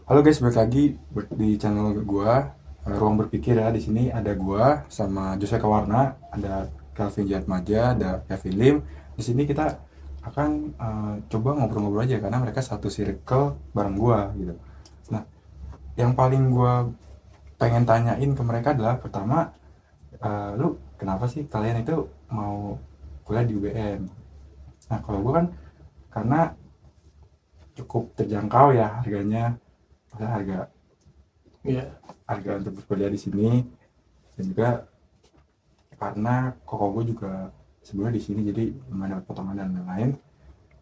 Halo guys, balik lagi di channel gua, Ruang Berpikir ya. Di sini ada gua sama Joshua Kawarna, ada Calvin Jatmaja, ada Kevin Lim. Di sini kita akan coba ngobrol-ngobrol aja karena mereka satu circle bareng gua gitu. Nah, yang paling gua pengen tanyain ke mereka adalah pertama, lu kenapa sih kalian itu mau kuliah di UBM? Nah, kalau gua kan karena cukup terjangkau ya harganya, maksudnya harga Iya, harga untuk berkuliah di sini, dan juga karena koko gue juga sebenarnya di sini jadi lumayan dapat potongan dan lain-lain,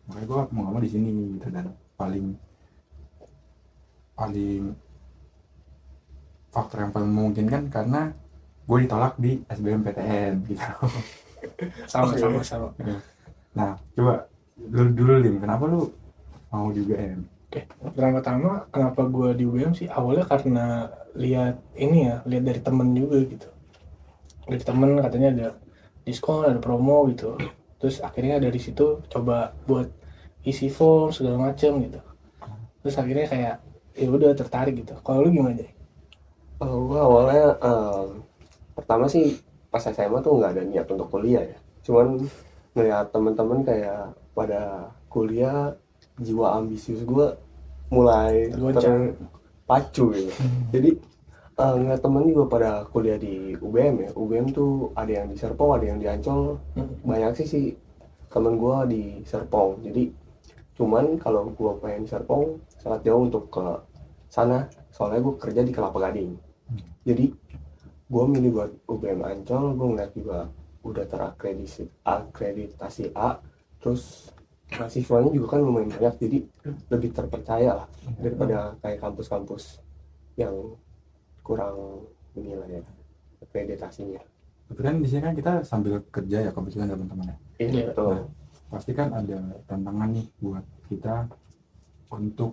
makanya gue mau nggak mau di sini gitu. Dan paling paling faktor yang paling memungkinkan karena gue ditolak di SBMPTN gitu. sama-sama sama. Nah, coba dulu dulu Lim, kenapa lu mau di UGM? Oke, pertama-tama kenapa gue di UBM sih awalnya karena lihat ini ya, lihat dari temen juga gitu. Dari temen katanya ada diskon, ada promo gitu. Terus akhirnya dari situ coba buat isi form segala macem gitu. Terus akhirnya kayak ya udah tertarik gitu. Kalau lu gimana deh? Gue awalnya pertama sih pas SMA tuh nggak ada niat untuk kuliah ya. Cuman ngeliat temen-temen kayak pada kuliah, jiwa ambisius gue mulai Tergoncang. terpacu gitu. Jadi ngeliat temen juga pada kuliah di UBM ya. UBM tuh ada yang di Serpong, ada yang di Ancol. Banyak sih temen gue di Serpong. Jadi cuman kalau gue pengen di Serpong sangat jauh untuk ke sana. Soalnya gue kerja di Kelapa Gading. Jadi gue milih buat UBM Ancol. Gue ngeliat juga udah terakreditasi A, terus mahasiswanya juga kan lumayan banyak, jadi lebih terpercaya lah daripada kayak kampus-kampus yang kurang menilai ya akreditasinya. Tapi kan di sini kan kita sambil kerja ya kebetulan teman-teman ya. Iya Iya. betul. Nah, pasti kan ada tantangan nih buat kita untuk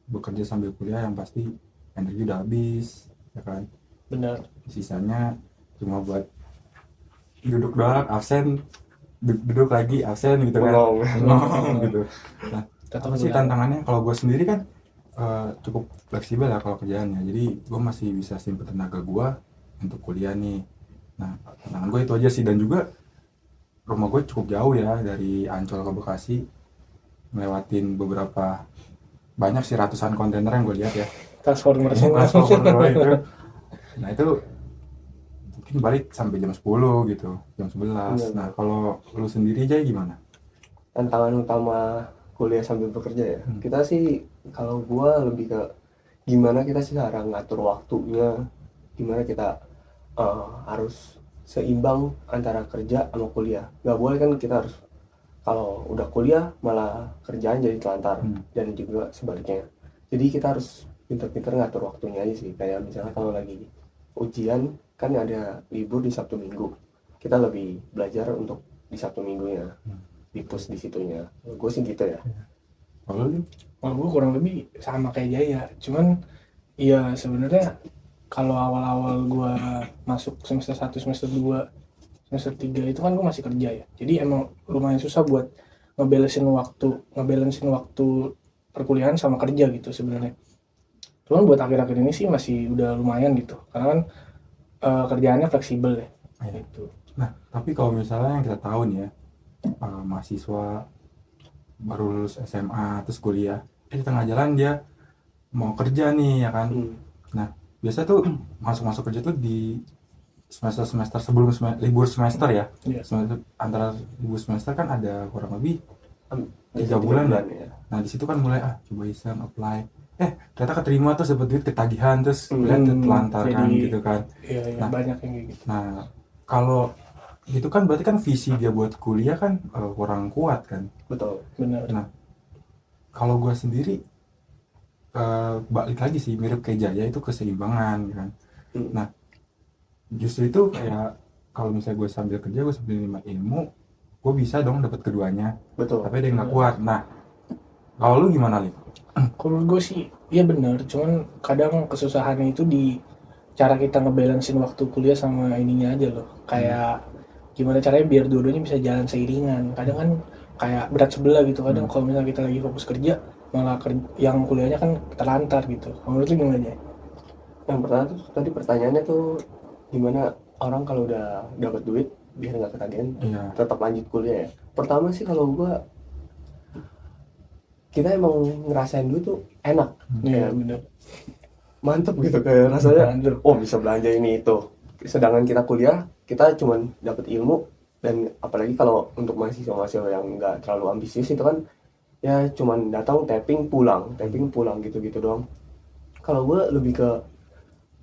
bekerja sambil kuliah, yang pasti energi udah habis ya kan, Benar. sisanya cuma buat duduk doang absen, duduk lagi absen gitu kan, Bengong. bengong gitu. Nah, Tetap apa sih kuliah. tantangannya? Kalau gue sendiri kan cukup fleksibel ya kalau kerjaannya, jadi gue masih bisa simpen tenaga gue untuk kuliah nih. Nah, tantangan gue itu aja sih. Dan juga rumah gue cukup jauh ya, dari Ancol ke Bekasi, melewatin beberapa, banyak sih, ratusan kontainer yang gue lihat ya. Transformer semua. Transformer itu. Nah, itu mungkin balik sampai jam 10 gitu, jam 11. Nah, Benar. kalau lu sendiri Jay gimana? Tantangan utama kuliah sambil bekerja ya, kita sih kalau gua lebih ke gimana kita sih cara ngatur waktunya, gimana kita harus seimbang antara kerja sama kuliah. Nggak boleh kan kita harus kalau udah kuliah malah kerjaan jadi telantar, dan juga sebaliknya. Jadi kita harus pinter-pinter ngatur waktunya aja sih. Kayak misalnya kalau lagi ujian kan ada libur di Sabtu Minggu, kita lebih belajar untuk di Sabtu Minggunya, di push di situnya. Gue sih gitu ya. Kalau lu? Kalau gue kurang lebih sama kayak Jaya, cuman iya sebenarnya kalau awal-awal gue masuk semester 1, semester 2, semester 3 itu kan gue masih kerja ya. Jadi emang lumayan susah buat ngebalancein waktu perkuliahan sama kerja gitu sebenarnya. Cuman buat akhir-akhir ini sih masih udah lumayan gitu. Karena kan kerjaannya fleksibel ya. Gitu. Nah, tapi kalau misalnya yang kita tahu nih ya, mahasiswa baru lulus SMA terus kuliah, di tengah jalan dia mau kerja nih ya kan. Nah, biasa tuh masuk kerja tuh di semester sebelum libur semester ya. Iya. Antara libur semester kan ada kurang lebih Biasanya 3 bulan ya. ya. Nah, di situ kan mulai coba iseng apply, ternyata keterima, terus dapat duit ketagihan, terus kuliah telantar kan Jadi gitu kan. iya, iya Nah, banyak yang kayak gitu. nah kalau gitu kan berarti kan visi dia buat kuliah kan kurang kuat kan. Betul. Benar. Nah, kalau gue sendiri balik lagi sih, mirip kayak Jaya, itu keseimbangan kan. Nah, justru itu kayak kalau misalnya gue sambil kerja, gue sambil nerima ilmu, gue bisa dong dapat keduanya. Betul. Tapi ada yang nggak kuat. Nah, kalau lu gimana Lip? Kalau menurut gue sih iya benar, cuman kadang kesusahannya itu di cara kita ngebalancein waktu kuliah sama ininya aja loh. Kayak gimana caranya biar dua-duanya bisa jalan seiringan. Kadang kan kayak berat sebelah gitu. Kadang kalau misalnya kita lagi fokus kerja, malah yang kuliahnya kan terlantar gitu. Menurut lu gimana aja? Yang pertama tuh tadi pertanyaannya tuh gimana orang kalau udah dapat duit biar nggak ketagihan Iya. tetap lanjut kuliah ya. Pertama sih kalau gua kita emang ngerasain duit tuh enak, Iya kayak bener. mantep gitu kayak rasanya. Mantep. Oh bisa belanja ini itu. Sedangkan kita kuliah kita cuman dapat ilmu, dan apalagi kalau untuk mahasiswa-mahasiswa yang nggak terlalu ambisius itu kan ya cuman datang tapping pulang gitu-gitu doang. Kalau gue lebih ke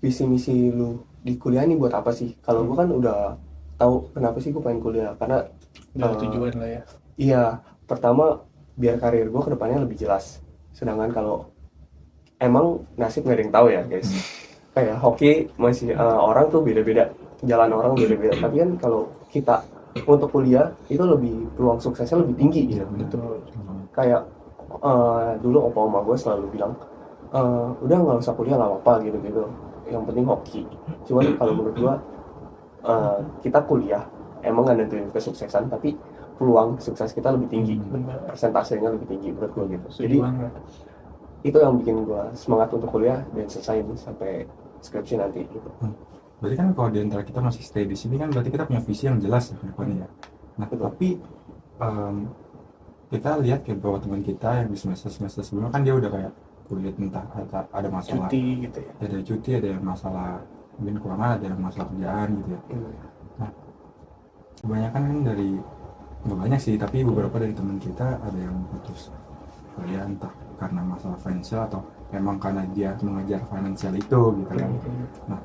visi misi lu di kuliah nih buat apa sih? Kalau gue kan udah tahu kenapa sih gue pengen kuliah, karena Udah tujuan lah ya. iya, pertama biar karir gue kedepannya lebih jelas. Sedangkan kalau emang nasib nggak ada yang tahu ya guys, kayak hoki masih orang tuh beda-beda, jalan orang beda-beda, tapi kan kalau kita untuk kuliah itu lebih peluang suksesnya lebih tinggi Iya gitu. benar. Betul. Kayak dulu opa oma gue selalu bilang udah nggak usah kuliah nggak apa-apa gitu-gitu, yang penting hoki. Cuman kalau menurut gue kita kuliah emang nggak nentuin kesuksesan, tapi peluang sukses kita lebih tinggi, Bener. persentasenya lebih tinggi menurut gue gitu. Setuju Jadi banget. itu yang bikin gue semangat untuk kuliah dan selesai sampai skripsi nanti gitu. Berarti kan kalau di antara kita masih stay di sini kan berarti kita punya visi yang jelas ya ke depannya ya. Nah, Betul. tapi kita lihat kayak beberapa teman kita yang di semester sebelumnya kan dia udah kayak kuliah entah ada masalah Cuti gitu ya. ada cuti, ada yang masalah mungkin keuangan, ada yang masalah kerjaan gitu ya. Nah, kebanyakan kan dari nggak banyak sih, tapi beberapa dari teman kita ada yang putus kuliah entah karena masalah finansial atau memang karena dia mengejar finansial itu gitu kan. Nah,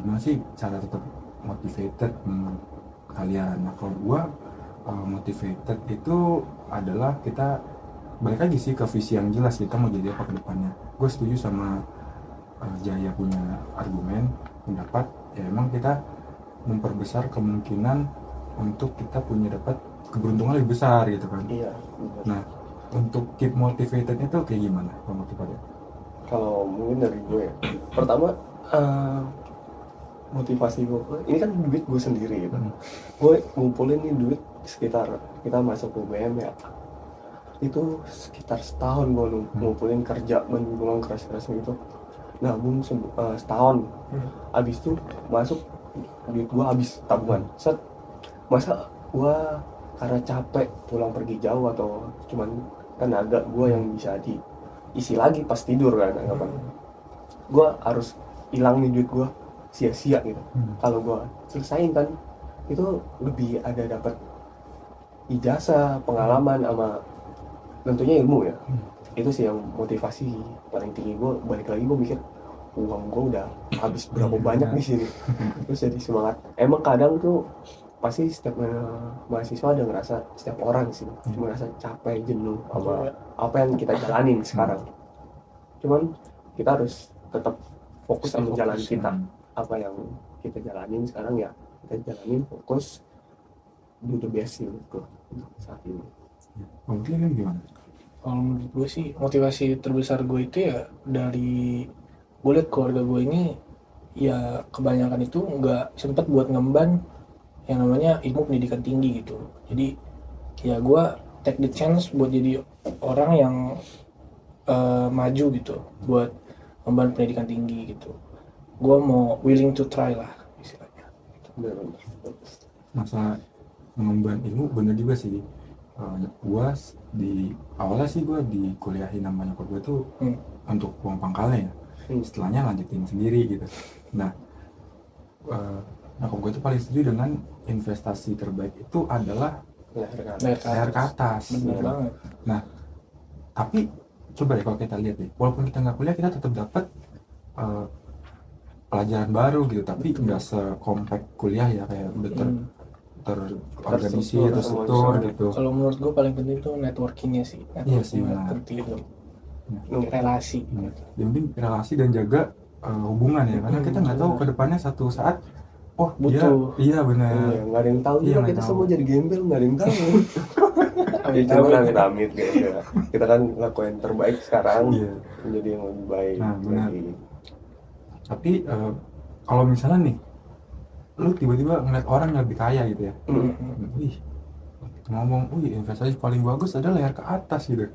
gimana sih cara tetap motivated menurut kalian? Nah, kalau gua motivated itu adalah kita balik lagi sih ke visi yang jelas, kita mau jadi apa ke depannya. Gue setuju sama Jaya punya argumen, pendapat, ya emang kita memperbesar kemungkinan untuk kita punya dapat keberuntungan lebih besar gitu kan. Iya. Nah, untuk keep motivated itu kayak gimana kalau motivated? Kalau mungkin dari gue ya, pertama motivasi gue ini kan duit gue sendiri gitu. Gue ngumpulin nih duit sekitar kita masuk UBM ya, itu sekitar setahun gue ngumpulin kerja berjuang keras-keras gitu, nabung setahun. Abis itu masuk duit gue habis tabungan set. Masa gue karena capek pulang pergi jauh atau cuman tenaga gue yang bisa diisi lagi pas tidur kan, anggapan gue harus hilang nih duit gue sia-sia gitu. Kalau gue selesain kan itu lebih ada dapat ijazah, pengalaman, sama tentunya ilmu ya. Itu sih yang motivasi paling tinggi gue. Balik lagi gue mikir uang gue udah habis berapa banyak di sini, terus jadi semangat. Emang kadang tuh pasti setiap mahasiswa ada ngerasa, setiap orang sih merasa capek, jenuh sama apa yang kita jalanin sekarang. Cuman kita harus tetap fokus sama jalan kita. Apa yang kita jalanin sekarang ya kita jalanin, fokus, do the best sih untuk saat ini. Mungkin kan gimana? Kalau menurut gue sih motivasi terbesar gue itu ya dari gue liat keluarga gue ini ya kebanyakan itu nggak sempet buat ngemban yang namanya ilmu pendidikan tinggi gitu. Jadi ya gue take the chance buat jadi orang yang maju gitu, buat ngemban pendidikan tinggi gitu. Gue mau willing to try lah istilahnya. Benar-benar. Masalah mengemban ilmu bener juga sih. Gue di awalnya sih gue dikuliahin sama nyokap gue tuh untuk uang pangkalnya ya. Setelahnya lanjutin sendiri gitu. Nah, nyokap gue tuh paling setuju dengan investasi terbaik itu adalah leher ke atas. Bener banget. Nah, tapi coba deh kalau kita lihat deh, walaupun kita nggak kuliah kita tetap dapat pelajaran baru gitu, tapi nggak sekompak kuliah ya, kayak udah terorganisir, terstruktur gitu. Kalau menurut gue paling penting tuh networkingnya sih. Iya sih, benar. Penting itu. Relasi. Yang penting relasi dan jaga hubungan ya, karena kita nggak tahu ke depannya satu saat butuh. Iya benar. Iya, nggak ada yang tahu Iya, juga nggak kita tahu. semua jadi gembel, nggak ada yang tahu. Ya cuma amit-amit gitu ya. Kita kan lakuin terbaik sekarang, Iya. menjadi yang lebih baik. Nah, benar. lagi. Tapi kalau misalnya nih lu tiba-tiba ngeliat orang yang lebih kaya gitu ya, wih ngomong, wih investasi paling bagus adalah layar ke atas gitu,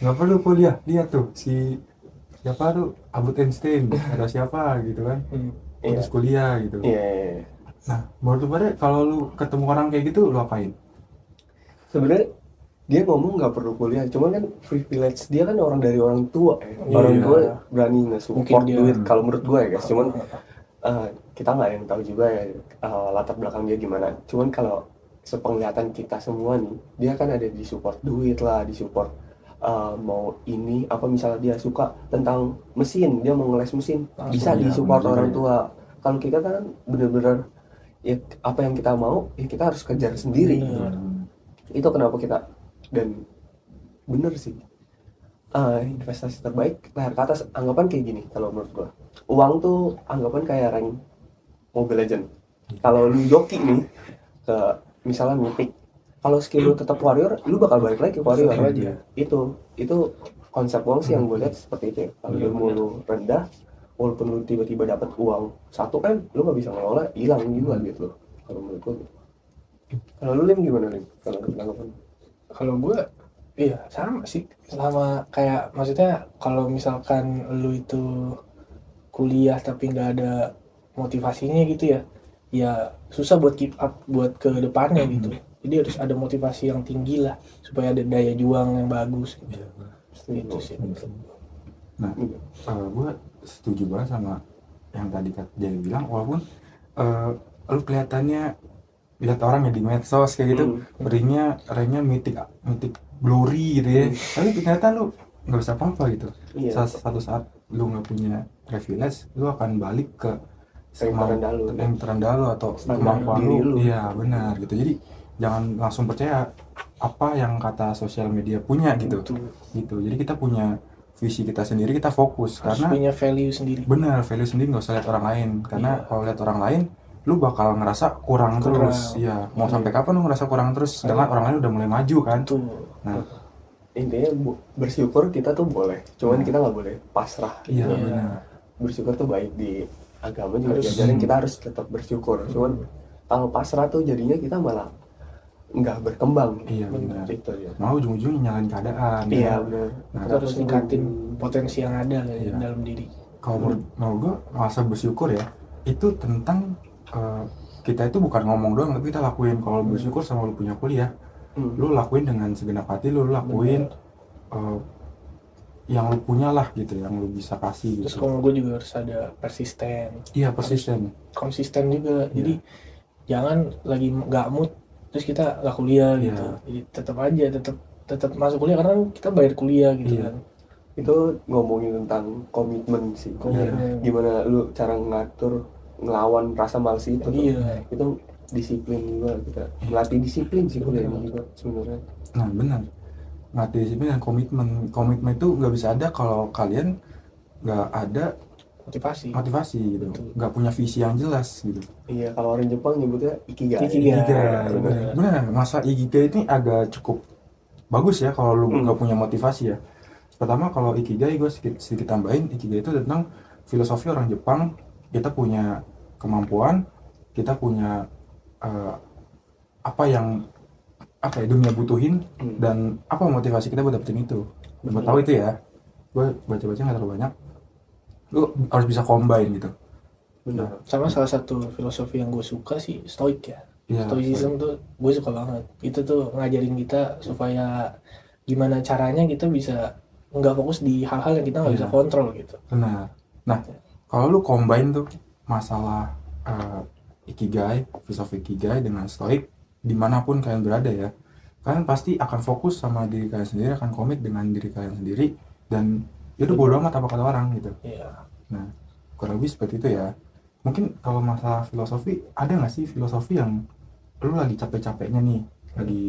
nggak perlu kuliah, lihat tuh si siapa tuh Albert Einstein atau siapa gitu kan, Iya, putus kuliah gitu. iya, iya, iya. Nah menurut lu pada kalau lu ketemu orang kayak gitu lu apain? Sebenarnya dia ngomong nggak perlu kuliah, cuman kan privilege dia kan orang dari orang tua ya. Orang Iya. tua berani nge-support Mungkin dia- duit kalau menurut gue ya guys. Cuman kita nggak ada yang tahu juga ya latar belakang dia gimana. Cuman kalau sepenglihatan kita semua nih, dia kan ada di support duit lah, di support mau ini apa misalnya dia suka tentang mesin, dia mau ngeles mesin, Langsung, bisa iya, di support bener juga orang ya. tua. Kalau kita kan bener-bener ya apa yang kita mau ya kita harus kejar sendiri. Bener. Itu kenapa kita, dan bener sih, investasi terbaik layar ke atas. Anggapan kayak gini kalau menurut gua, uang tuh anggapan kayak rank Mobile Legend. Kalau lu joki nih ke misalnya Mythic, kalau skill lu tetap warrior, lu bakal balik lagi ke warrior Tetap aja. Itu konsep uang sih yang gue lihat seperti itu ya. Kalau ilmu lu rendah, walaupun lu tiba-tiba dapat uang satu kan, lu nggak bisa ngelola, hilang juga gitu. Kalau menurut gue. Kalau lu Lim gimana Lim? Kalau tanggapan? Kalau gue iya sama sih, sama kayak maksudnya kalau misalkan lu itu kuliah tapi nggak ada motivasinya gitu ya susah buat keep up buat ke depannya gitu. Jadi harus ada motivasi yang tinggi lah supaya ada daya juang yang bagus gitu. Itu sih. Nah gue setuju banget sama yang tadi Kak Jaya bilang, walaupun lu kelihatannya lihat orang ya di medsos kayak gitu, ranknya mythic glory gitu ya, tapi ternyata lu nggak bisa apa-apa gitu. Iya. Satu saat lu nggak punya privilege, lu akan balik ke terendah lu. yang terendah lu atau Standar kemampuan diri lu. lu. Iya benar gitu. Jadi jangan langsung percaya apa yang kata sosial media punya gitu. Gitu. Jadi kita punya visi kita sendiri, kita fokus Harus karena punya value sendiri. benar value sendiri, nggak usah lihat orang lain, karena kalau lihat orang lain lu bakal ngerasa kurang terus. Iya, mau sampai kapan lu ngerasa kurang terus sedangkan orang lain udah mulai maju kan. Tuh. Nah Intinya bersyukur kita tuh boleh, cuman kita nggak boleh pasrah. iya benar. Bersyukur tuh baik, di agama juga diajarin kita harus tetap bersyukur. Cuman kalau pasrah tuh jadinya kita malah nggak berkembang. Iya benar. Itu ya. Mau ujung-ujungnya nyalain keadaan. Iya ya. benar. Nah, Kita harus ningkatin potensi yang ada Iya. dalam diri. kalau menurut gue masa bersyukur ya itu tentang kita itu bukan ngomong doang tapi kita lakuin. Kalau bersyukur sama lu punya kuliah, lu lakuin dengan segenap hati, lu lakuin yang lu punya lah gitu, yang lu bisa kasih Terus gitu. kalau gue juga harus ada persisten, Iya persisten. konsisten juga. Iya. Jadi jangan lagi nggak mood terus kita nggak kuliah gitu. Iya. Jadi tetap aja tetap masuk kuliah karena kita bayar kuliah gitu Iya. kan. Itu ngomongin tentang komitmen sih. Komitmen. Gimana lu cara ngatur ngelawan rasa malas itu tuh. Iya. Itu disiplin juga, kita melatih disiplin sih kuliah ini juga sebenarnya. Nah benar, ngelatih disiplin dan komitmen itu nggak bisa ada kalau kalian nggak ada motivasi gitu, nggak punya visi yang jelas gitu. Iya, kalau orang Jepang nyebutnya ikigai. Ikigai, benar. Masa ikigai ini agak cukup bagus ya kalau lu nggak punya motivasi ya. Pertama kalau ikigai, gue sedikit tambahin, ikigai itu tentang filosofi orang Jepang. Kita punya kemampuan, kita punya apa yang dunia butuhin, dan apa motivasi kita buat dapetin itu. Gue tahu itu ya, gue baca-baca nggak terlalu banyak. Lu harus bisa combine gitu. Benar. Sama salah satu filosofi yang gue suka sih stoik ya. Iya, Stoicism tuh gue suka banget. Itu tuh ngajarin kita supaya gimana caranya kita bisa nggak fokus di hal-hal yang kita nggak bisa kontrol gitu. Benar. Nah, kalau lu combine tuh masalah ikigai, filosofi ikigai dengan stoik, dimanapun kalian berada ya, kalian pasti akan fokus sama diri kalian sendiri, akan komit dengan diri kalian sendiri, dan itu bodo amat apa kata orang gitu. Iya. Nah, kurang lebih seperti itu ya. Mungkin kalau masalah filosofi, ada nggak sih filosofi yang lu lagi capek-capeknya nih, lagi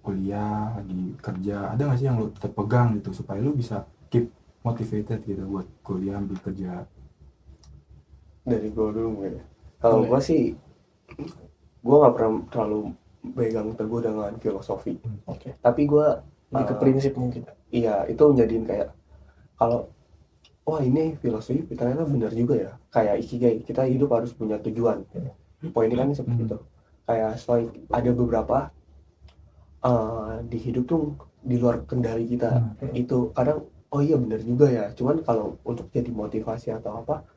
kuliah, lagi kerja, ada nggak sih yang lu tetap pegang gitu supaya lu bisa keep motivated gitu buat kuliah, ambil kerja? Dari gue dulu mungkin ya. Kalau gue sih, gue nggak pernah terlalu pegang teguh dengan filosofi. Oke. Tapi gue Lebih ke prinsip mungkin. iya, itu menjadiin kayak kalau wah ini filosofi ternyata benar juga ya, kayak ikigai, kita hidup harus punya tujuan. Poinnya kan seperti itu. Kayak stoik, ada beberapa di hidup tuh di luar kendali kita. Itu kadang oh iya bener juga ya, cuman kalau untuk jadi motivasi atau apa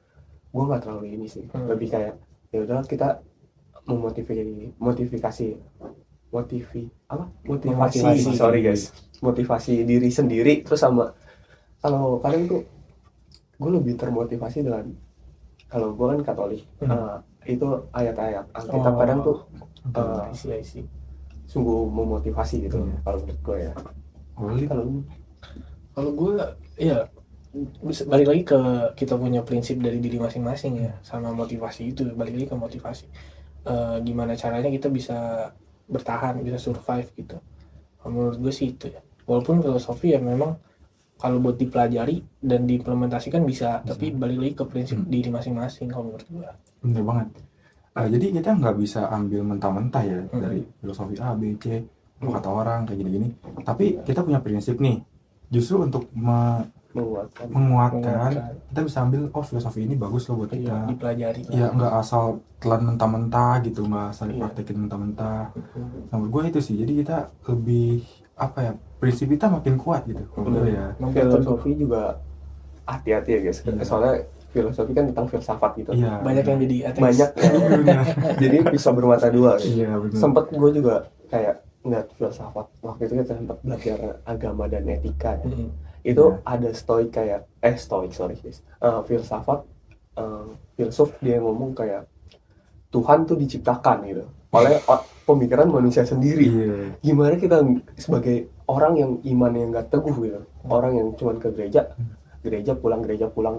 gue nggak terlalu ini sih, lebih kayak ya udahlah kita modifikasi motivasi, Memotivasi. sorry guys, motivasi diri sendiri. Terus sama kalau kadang tuh gue lebih termotivasi dengan, kalau gue kan Katolik, itu ayat-ayat Alkitab kadang tuh I see. sungguh memotivasi gitu kalau menurut gue ya. Kalau gue ya balik lagi ke kita punya prinsip dari diri masing-masing ya, sama motivasi itu balik lagi ke motivasi. Gimana caranya kita bisa bertahan, bisa survive gitu. Menurut gue sih itu ya. Walaupun filosofi ya memang kalau buat dipelajari dan diimplementasikan bisa, tapi balik lagi ke prinsip diri masing-masing kalau menurut gue. Bener banget. Jadi kita nggak bisa ambil mentah-mentah ya dari filosofi A, B, C, kata orang kayak gini-gini. Tapi kita punya prinsip nih. Justru untuk menguatkan, kita bisa ambil filosofi ini bagus loh buat kita. Dipelajari. Ya nggak asal telan mentah-mentah gitu, nggak asal dipraktekin mentah-mentah. Menurut gue itu sih. Jadi kita lebih prinsip kita makin kuat gitu. Ya. Filosofi juga hati-hati ya guys. Soalnya filosofi kan tentang filsafat gitu. Iya, banyak yang jadi ateis. Banyak jadi bisa bermata dua gitu. Iya, bener. Sempet gue juga kayak ngeliat filsafat, waktu itu kita sempat belajar agama dan etika ya. Itu ada stoik kayak filsafat, filsuf dia ngomong kayak Tuhan tuh diciptakan gitu oleh pemikiran manusia sendiri. Gimana kita sebagai orang yang imannya nggak teguh gitu, orang yang cuman ke gereja pulang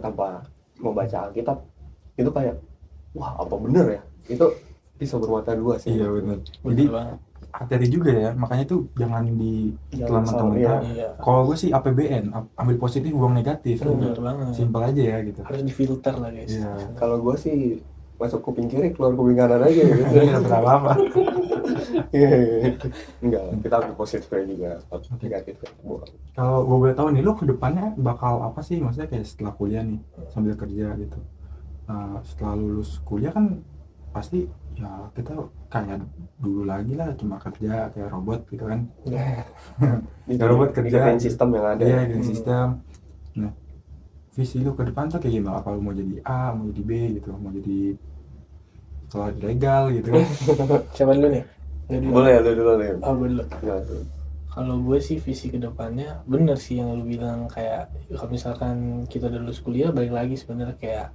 tanpa membaca Alkitab, itu kayak wah apa bener ya, itu bisa bermata dua sih. Iya benar. Jadi hati-hati juga ya, makanya tuh jangan ditelan mentah-mentah. Kalau gue sih APBN, ambil positif buang negatif. Bener banget. Simpel aja ya gitu. Harus difilter lah guys. Kalau gue sih masuk kuping kiri keluar kuping kanan aja gitu. Nggak apa-apa. Enggak, kita ambil positifnya juga, negatifnya buang. Kalau gue boleh tahu nih, lo kedepannya bakal apa sih? Maksudnya kayak setelah kuliah nih, sambil kerja gitu. Setelah lulus kuliah kan pasti ya kita kayak dulu lagi lah, cuma kerja kayak robot gitu kan. Kayak robot kerja. Ikutin sistem yang ada. Iya, ikutin sistem. Nah, visi lu ke depan tuh kayak gimana? Apa lu mau jadi A, mau jadi B gitu, mau jadi sekolah legal gitu? Siapa dulu nih? Boleh lu dulu nih. Gue dulu. Kalau gue sih visi kedepannya bener sih yang lu bilang, kayak kalau misalkan kita udah lulus kuliah balik lagi sebenarnya kayak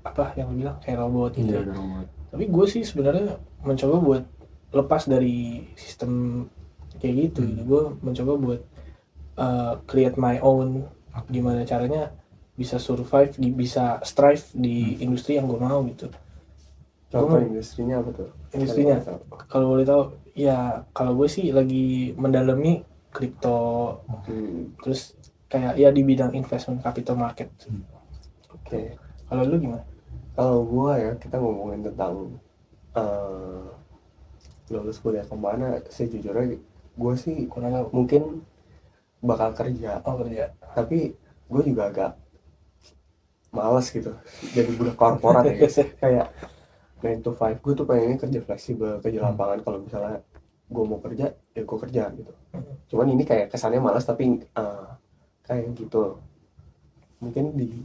apa yang lu bilang kayak robot gitu. Iya, robot. Tapi gue sih sebenarnya mencoba buat lepas dari sistem kayak gitu. Gue mencoba buat create my own, gimana caranya bisa survive, bisa strive di industri yang gue mau gitu. Contoh industrinya apa tuh? Industrinya kalau boleh tahu ya, kalau gue sih lagi mendalami kripto, terus kayak ya di bidang investment capital market. Oke. Kalau lu gimana? Kalau gue ya, kita ngomongin tentang lulus kuliah kemana, sejujurnya gue sih mungkin bakal kerja. Tapi gue juga agak males gitu jadi budak korporat ya guys. Kayak 9 to 5, gue tuh pengennya kerja fleksibel, kerja lapangan. Kalau misalnya gue mau kerja, ya gue kerja gitu. Cuman ini kayak kesannya malas, tapi kayak gitu. Mungkin di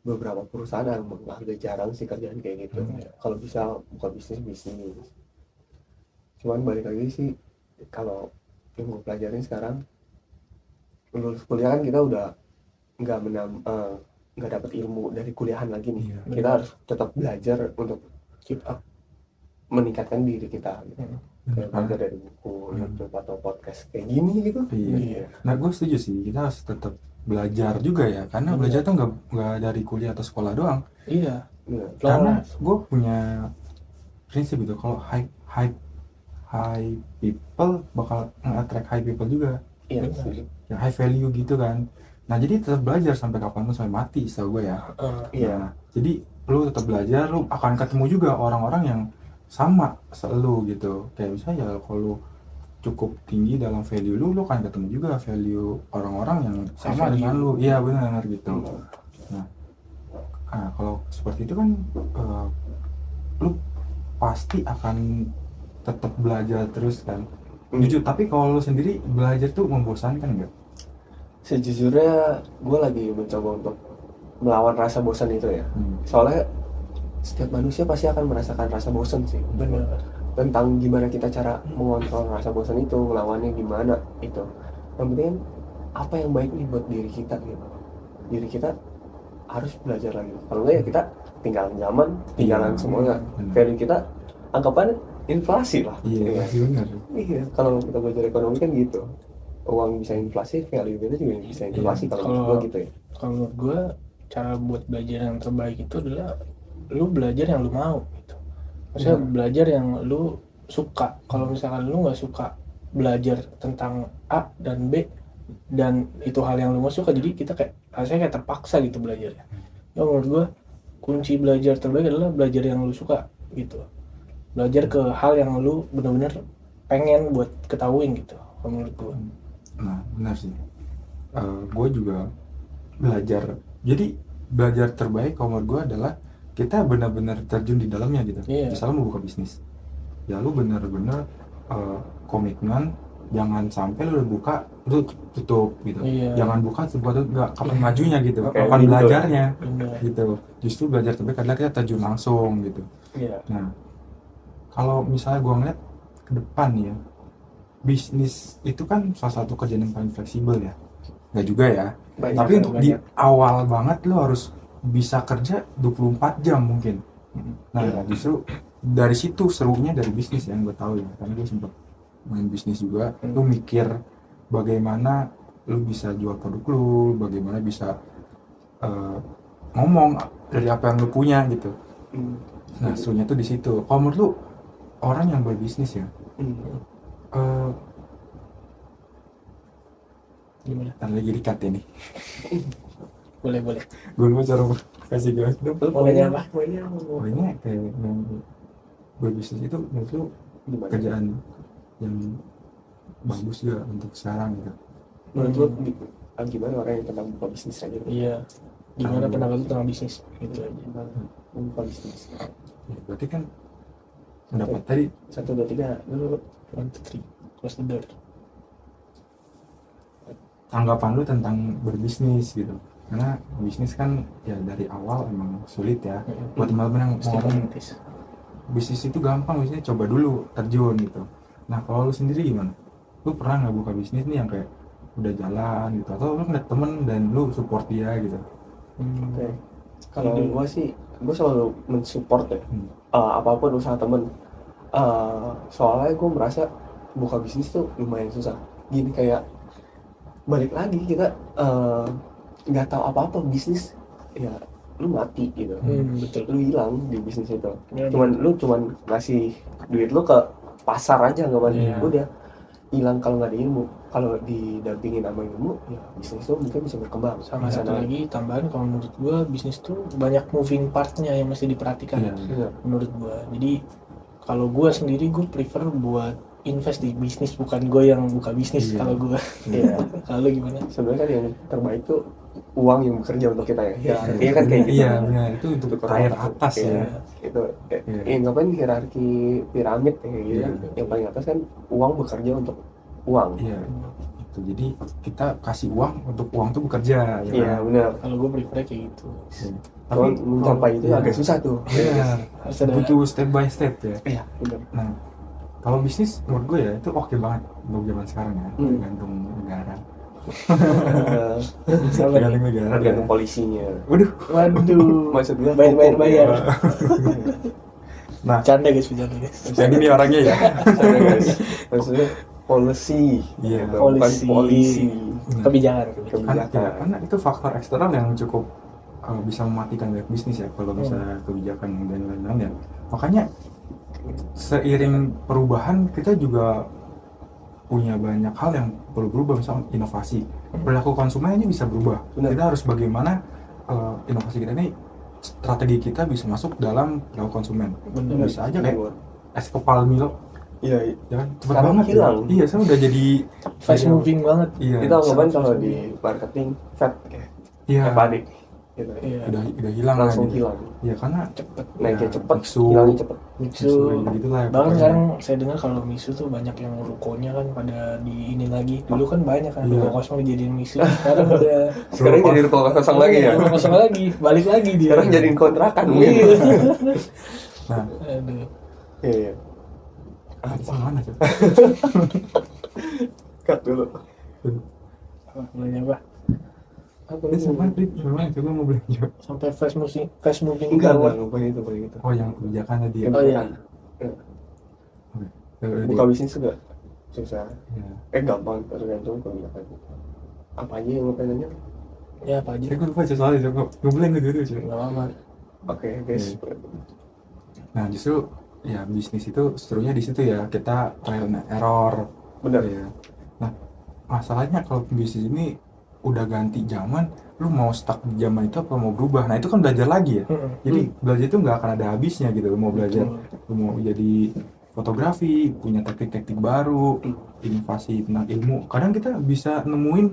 beberapa perusahaan agak jarang sih kerjaan kayak gitu. Kalau bisa buka bisnis. Cuman balik lagi sih, kalau yang gue pelajarin sekarang, lulus kuliah kan kita udah nggak dapat ilmu dari kuliahan lagi nih. Kita harus tetap belajar untuk keep up, meningkatkan diri kita gitu. Kayak belajar dari buku, YouTube atau podcast kayak gini gitu. Iya. Nah gue setuju sih, kita harus tetap belajar juga ya, karena belajar tuh nggak dari kuliah atau sekolah doang. Iya. Karena gue punya prinsip itu, kalau high people bakal nge-attract high people juga. Iya. Yang high value gitu kan. Nah jadi tetap belajar sampai kapan lu, sampai mati setahu gue ya. Iya. Jadi lu tetap belajar, lu akan ketemu juga orang-orang yang sama selalu gitu. Kayak misalnya kalau lu cukup tinggi dalam value lu akan ketemu juga value orang-orang yang sama dengan lu. Iya benar gitu. Nah kalau seperti itu kan lu pasti akan tetap belajar terus kan. Jujur, tapi kalau lu sendiri belajar tuh membosankan nggak? Sejujurnya gue lagi mencoba untuk melawan rasa bosan itu ya. Soalnya setiap manusia pasti akan merasakan rasa bosan sih. Benar. Tentang gimana kita cara mengontrol rasa bosan itu, melawannya gimana itu. Yang penting apa yang baik nih buat diri kita gitu. Diri kita harus belajar lagi. Kalau enggak ya kita tinggalan zaman, tinggalan semuanya. Value kita anggapannya inflasi lah. Iya, pasti benar. Iya, kalau kita belajar ekonomi kan gitu. Uang bisa inflasi, value kita juga bisa inflasi kalau menurut gua gitu ya. Kalau menurut gue cara buat belajar yang terbaik itu adalah lu belajar yang lu mau gitu. Maksudnya belajar yang lu suka. Kalau misalkan lu nggak suka belajar tentang A dan B dan itu hal yang lu nggak suka, jadi kita kayak rasanya kayak terpaksa gitu belajarnya. Ya menurut gue kunci belajar terbaik adalah belajar yang lu suka gitu. Belajar ke hal yang lu benar-benar pengen buat ketahuin gitu. Kalau menurut gue. Nah, benar sih. Gue juga belajar. Jadi belajar terbaik kalau menurut gue adalah kita benar-benar terjun di dalamnya gitu. Misalnya mau buka bisnis, ya lu benar-benar komitmen. Jangan sampai lu udah buka, lu tutup gitu. Jangan buka, tutup, nggak kapan majunya gitu, kapan belajarnya gitu. Justru belajar terbaik adalah kita terjun langsung gitu. Nah, kalau misalnya gue ngeliat ke depan ya, bisnis itu kan salah satu kerjaan yang paling fleksibel ya. Nggak juga ya. Tapi untuk di awal banget lu harus bisa kerja 24 jam mungkin. Nah, justru dari situ serunya dari bisnis yang gue tahu ya. Karena gue sempat main bisnis juga. Lu mikir bagaimana lu bisa jual produk lu, bagaimana bisa ngomong dari apa yang lu punya gitu. Nah, serunya tuh di situ. Kalau menurut lu orang yang berbisnis ya, Gimana? ntar lagi dikat ini. Boleh. Gue mau cara kasih gas dong. Poinnya apa? Poinnya kayak yang berbisnis itu menurut lu kerjaan yang bagus juga untuk sekarang gitu. Menurut lu gimana orang yang tentang buka bisnis aja? Iya. Gimana pendapat lu tentang bisnis? Gitu aja. Buka bisnis. Ya, berarti kan pendapat tadi 1, 2, 3 dulu. 1, 2, 3. Close the door. tanggapan lu tentang berbisnis gitu. Karena bisnis kan ya dari awal emang sulit ya. Buat teman-teman yang mau ngomong bisnis itu gampang, bisnisnya coba dulu terjun gitu. Nah, kalau lu sendiri gimana? Lu pernah nggak buka bisnis nih yang kayak udah jalan gitu, atau lu ngeliat temen dan lu support dia gitu? Oke. Kalau gue sih, gue selalu mensupport ya. Apapun usaha temen. Soalnya gue merasa buka bisnis tuh lumayan susah. Gini kayak balik lagi kita nggak tahu apa-apa bisnis, ya lu mati gitu. Betul. Lu hilang di bisnis itu. Lu cuman ngasih duit lu ke pasar aja, nggak udah hilang kalau nggak ada ilmu. Kalau didampingin sama ilmu, ya bisnis itu mungkin bisa berkembang. Sama satu lagi tambahan, kalau menurut gua bisnis tuh banyak moving partnya yang mesti diperhatikan. Menurut gua. Jadi kalau gua sendiri gua prefer buat invest di bisnis, bukan gue yang buka bisnis. Kalau gue kalau gimana? Sebenarnya kan yang terbaik tuh uang yang bekerja untuk kita ya. Iya kan kayak gitu. Iya benar, itu untuk layer atas ya. Itu ngapain hierarki piramid kayak gitu. Yang paling atas kan uang bekerja untuk uang. Iya. Itu jadi kita kasih uang untuk uang tuh bekerja. Iya benar. Kalau gue prefer kayak gitu. Tapi mencapai itu agak susah tuh. Iya. Butuh step by step ya. Iya benar. Nah, kalau bisnis menurut gue ya itu oke banget untuk zaman sekarang ya, tergantung negara. Tergantung negara, tergantung polisinya. Waduh. Maksud gue bayar. Nah, canda guys. Jadi ini orangnya ya. Guys. Maksudnya polisi. Iya. Polisi. Kebijakan. Karena itu faktor eksternal yang cukup bisa mematikan banyak bisnis ya, kalau bisa kebijakan dan lain-lain ya. Makanya seiring perubahan kita juga punya banyak hal yang perlu berubah, misalnya inovasi. Perilaku konsumen ini bisa berubah. Kita harus bagaimana inovasi kita ini, strategi kita bisa masuk dalam perilaku konsumen. Bisa aja kayak es kepal Milo. Iya, ya kan cepet banget hilang. Iya, saya udah jadi fast moving banget. Iya. Kita ngomongin kalau di marketing fat kayak FAD. gitu. Iya. udah hilang lah Langsung gitu. hilang. Ya karena Cepet. Naiknya Ya, cepet, Mixu. hilangnya cepet. Mixu. gitu lah Bahkan pokoknya. sekarang saya dengar kalau Mixu tuh banyak yang rukonya kan pada di ini lagi. Dulu kan banyak kan Iya. ruko kosong dijadiin Mixu. Sekarang udah Sekarang jadi ruko kosong lagi ya. ruko kosong lagi, balik lagi dia. Sekarang jadiin kontrakan Iya. mungkin. Nah, Aduh. Iya. itu mana tuh? Cut dulu. Apa namanya apa? Apa Ini nih? semuanya coba mau belanja. Sampai fast moving Enggak, forward. bukan itu, bukan itu. Oh, yang kebijakan tadi ya. Oh, iya. Buka bisnis juga susah. Ya. Gampang, tergantung kebijakan. Apa aja yang lo pengen nanya? Ya apa aja. Saya lupa soalnya coba ngeblank gitu cuy. Enggak apa-apa. Oke, guys. Nah, justru ya bisnis itu serunya di situ ya, kita trial and error. Bener. Ya. Nah, masalahnya kalau bisnis ini udah ganti zaman, lu mau stuck di zaman itu apa mau berubah? Nah, itu kan belajar lagi ya. Jadi belajar itu nggak akan ada habisnya gitu. Lu mau belajar, lu mau jadi fotografi, punya teknik-teknik baru, inovasi tentang ilmu. Kadang kita bisa nemuin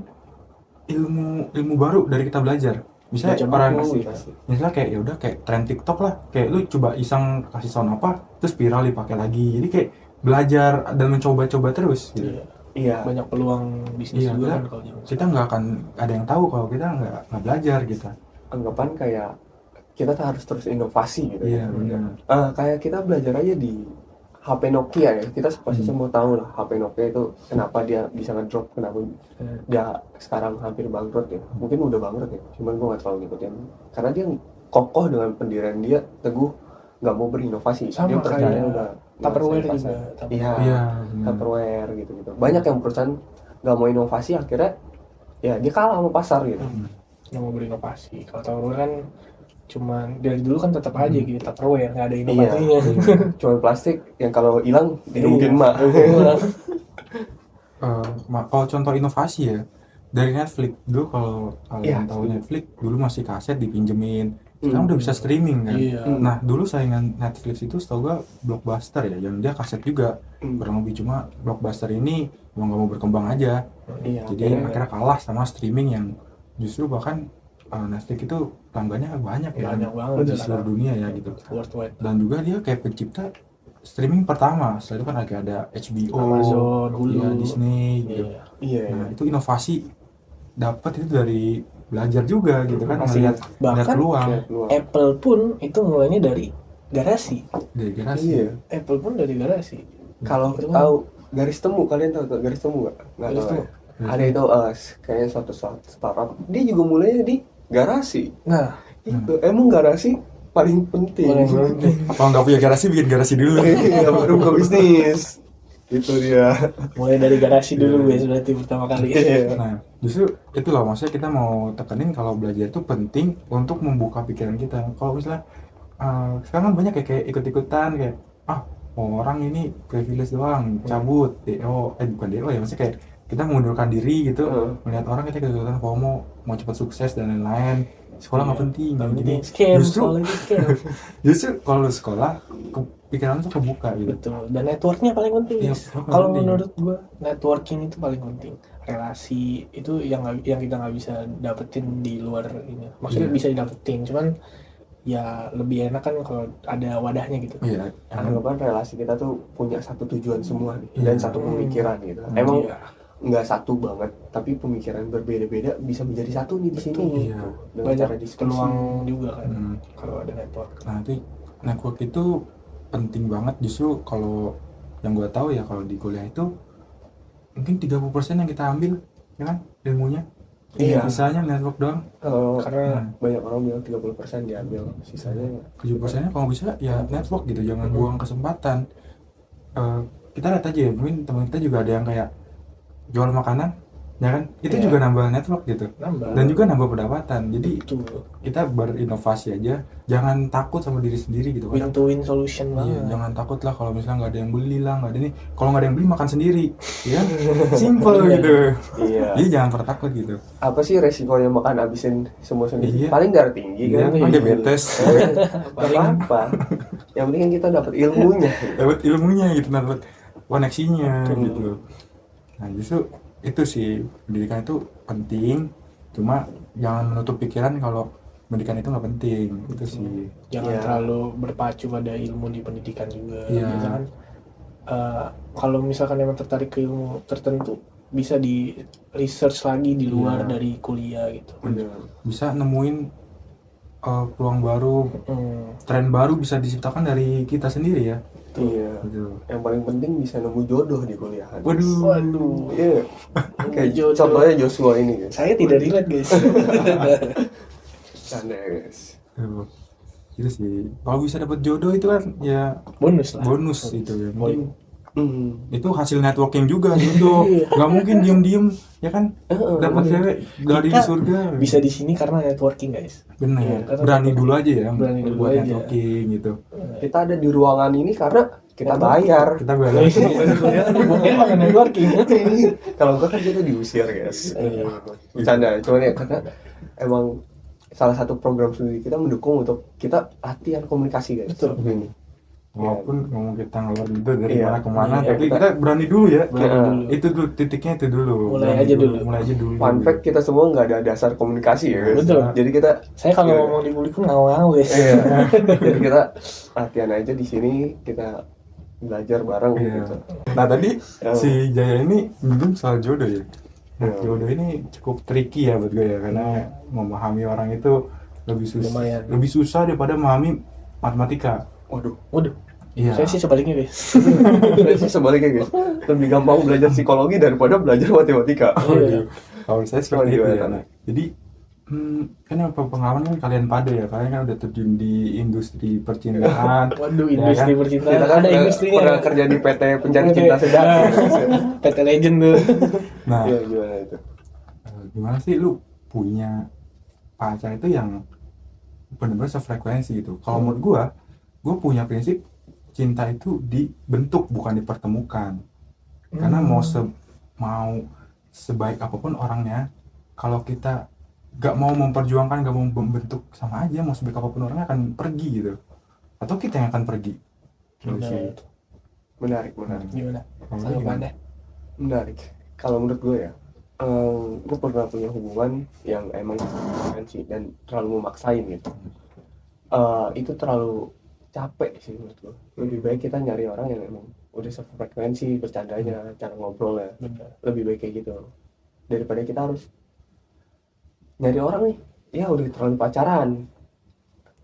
ilmu baru dari kita belajar. Misalnya Baca orang buku, pasti. misalnya kayak ya udah kayak tren TikTok lah, kayak lu coba iseng kasih sound apa, terus viral dipakai lagi. Jadi kayak belajar dan mencoba-coba terus gitu. Iya. Iya. Banyak peluang bisnis Iya, juga kita- kan kalau zaman Kita nggak akan ada yang tahu kalau kita nggak belajar gitu. Anggapan kayak kita tuh harus terus inovasi gitu. Iya benar. Kayak kita belajar aja di HP Nokia ya. Kita pasti semua tahu lah HP Nokia itu kenapa dia bisa ngedrop, kenapa dia sekarang hampir bangkrut ya. Mungkin udah bangkrut ya. Cuman gua nggak terlalu ngikutin. Karena dia kokoh dengan pendirian dia, teguh, nggak mau berinovasi. Sama Dia percaya kayak udah Tupperware menguasai juga. pasar. Tupperware. Iya. Iya. benar. Tupperware gitu-gitu. Banyak yang perusahaan nggak mau inovasi, akhirnya ya dia kalah sama pasar gitu. Yang mau berinovasi. Kalau Tupperware kan cuman dari dulu kan tetap aja gitu Tupperware, nggak ada inovasinya. Cuma plastik yang kalau hilang Iya. mungkin mak. Kalau contoh inovasi ya dari Netflix dulu, kalau Iya, kalian tahu setuju. Netflix dulu masih kaset dipinjemin, sekarang udah bisa streaming kan. Iya. Nah dulu saingan Netflix itu setahu gua Blockbuster ya, yang dia kaset juga kurang lebih, cuma Blockbuster ini emang nggak mau berkembang aja, Iya. jadi akhirnya kalah sama streaming yang justru bahkan Netflix itu pelanggannya banyak ya, Banyak banget di sekarang. seluruh dunia ya gitu. Worldwide. Dan juga dia kayak pencipta streaming pertama. Setelah itu kan lagi ada HBO, Amazon, Hulu. ya, Disney gitu. Iya. Iya. Nah, itu inovasi dapat itu dari belajar juga gitu kan, Pasti. ngeliat Bahkan peluang Kayak keluar. Apple pun itu mulainya dari garasi. dari generasi. Iya. Apple pun dari garasi. Kalau Itu kan- tahu garis temu, kalian tahu garis temu nggak? Nggak Garis tahu. temu. Ya? Ada itu kayaknya suatu startup. Dia juga mulainya di garasi. Nah, Itu emang garasi paling penting. paling penting. Kalau nggak punya garasi, bikin garasi dulu. Iya, baru buka bisnis. Itu dia. Mulai dari garasi dulu guys, berarti pertama kali. Iya. Nah, justru itu loh maksudnya kita mau tekenin kalau belajar itu penting untuk membuka pikiran kita. Kalau misalnya sekarang kan banyak kayak ikut-ikutan kayak orang ini privilege doang, cabut, DO, bukan DO ya, maksudnya kayak kita mengundurkan diri gitu, melihat orang kita ikut-ikutan FOMO, mau cepat sukses dan lain-lain. Sekolah nggak penting, Nggak gini. penting. Scam, Justru sekolah itu scam. justru kalau lu sekolah pikiran lu tuh kebuka gitu. Betul. Dan networknya paling penting. Iya, guys. paling Kalau penting. menurut gua networking itu paling penting. Relasi itu yang kita nggak bisa dapetin di luar ini. Maksudnya Iya. bisa didapetin, cuman ya lebih enak kan kalau ada wadahnya gitu. Iya, Anggapan relasi kita tuh punya satu tujuan semua nih, Iya. dan satu pemikiran gitu. Emang Iya. nggak satu banget, tapi pemikiran berbeda-beda bisa menjadi satu nih di sini. Betul. Iya. Dengan Banyak cara diskusi. peluang juga kan Hmm. kalau ada network. Nah itu network itu penting banget, justru kalau yang gue tahu ya kalau di kuliah itu mungkin 30% yang kita ambil ya kan ilmunya, Iya. sisanya network doang. Kalau Karena banyak orang bilang 30% diambil, sisanya 70%-nya kalau bisa ya network gitu, jangan buang kesempatan. Kita lihat aja ya, mungkin teman kita juga ada yang kayak jual makanan ya kan, itu Iya. juga nambah network gitu, nambah. dan juga nambah pendapatan. Jadi Betul. kita berinovasi aja, jangan takut sama diri sendiri gitu kan. Win to win solution Iya, banget. jangan takut lah kalau misalnya nggak ada yang beli lah, nggak ada ini. Kalau nggak ada yang beli makan sendiri, ya simple Iya. gitu. iya. Jadi jangan pernah takut gitu. Apa sih resikonya makan habisin semua sendiri? Iya. Paling darah tinggi Iya, kan. kan diabetes. Gak apa-apa. Yang penting kan kita dapat ilmunya. Dapat ilmunya gitu, dapat koneksinya Betul. gitu. Nah justru itu sih, pendidikan itu penting. Cuma jangan menutup pikiran kalau pendidikan itu nggak penting itu sih. Jangan Iya. terlalu berpacu pada ilmu di pendidikan juga. Iya. Misalkan kalau misalkan emang tertarik ke ilmu tertentu, bisa di research lagi di luar Iya. dari kuliah gitu. Bener. Bisa nemuin peluang baru, Hmm, tren baru bisa diciptakan dari kita sendiri ya. Iya. Gitu. Yang paling penting bisa nemu jodoh di kuliah. Waduh. Iya. Kayak jodoh. contohnya Joshua ini guys. Saya tidak relate guys. Canda guys. Tuh. Itu sih. Kalau bisa dapat jodoh itu kan ya Bonus lah. bonus itu ya. Mungkin Hmm. itu hasil networking juga jodoh. Nggak mungkin diem-diem ya kan dapat cewek dari Kita surga. Bisa di sini karena networking guys. Iya, Bener. karena Berani dulu aja ya Berani dulu buat aja. networking gitu. Kita ada di ruangan ini karena kita bayar. Kita balik. Bukan pakai networking. Kalau enggak kan kita diusir guys. Bercanda, cuman ya karena emang salah satu program studi kita mendukung untuk kita latihan komunikasi guys. Betul. Ini. Walaupun ngomong kita ngeluar gitu dari Iya. mana kemana, Iya, tapi kita berani dulu ya. Berani dulu. Itu dulu titiknya itu dulu. Mulai Berani aja dulu. Mulai aja dulu. Fun fact kita semua nggak ada dasar komunikasi ya guys. Betul. Jadi kita Saya kalau Iya. ngomong di publik pun ngawang guys. iya. Jadi kita latihan aja di sini, kita belajar bareng Iya. gitu. Nah tadi Ya. si Jaya ini nyinggung soal jodoh ya. Nah, Ya. jodoh ini cukup tricky ya buat gue ya, karena memahami orang itu Lumayan. lebih susah daripada memahami matematika. Waduh, Waduh. Iya. Saya sih sebaliknya guys. saya sih sebaliknya guys. Lebih gampang belajar psikologi daripada belajar matematika. Waduh. Kalau saya seperti itu ya. Gimana? Nah, jadi kan apa pengalaman kan kalian pada ya, kalian kan udah terjun di industri percintaan. Waduh, Ya industri kan? percintaan. Kita kan Ada industrinya. pernah kerja di PT Pencari PT. Cinta Sejati. PT Legend tuh. Nah, Iya, gimana itu? gimana sih lu punya pacar itu yang benar-benar sefrekuensi gitu? Kalau menurut gue punya prinsip cinta itu dibentuk bukan dipertemukan. Karena mau sebaik apapun orangnya, kalau kita gak mau memperjuangkan, gak mau membentuk, sama aja mau sebaik apapun orangnya akan pergi gitu. Atau kita yang akan pergi. Benar. Menarik. Gimana? Kalau lu Sama gimana? pada. Menarik. Kalau menurut gue ya, gue pernah punya hubungan yang emang sih dan terlalu memaksain gitu. Itu terlalu capek sih menurut gue. Lebih baik kita nyari orang yang emang udah sefrekuensi, bercandanya, cara ngobrolnya. Benar. Lebih baik kayak gitu. Daripada kita harus nyari orang nih, ya udah terlalu pacaran.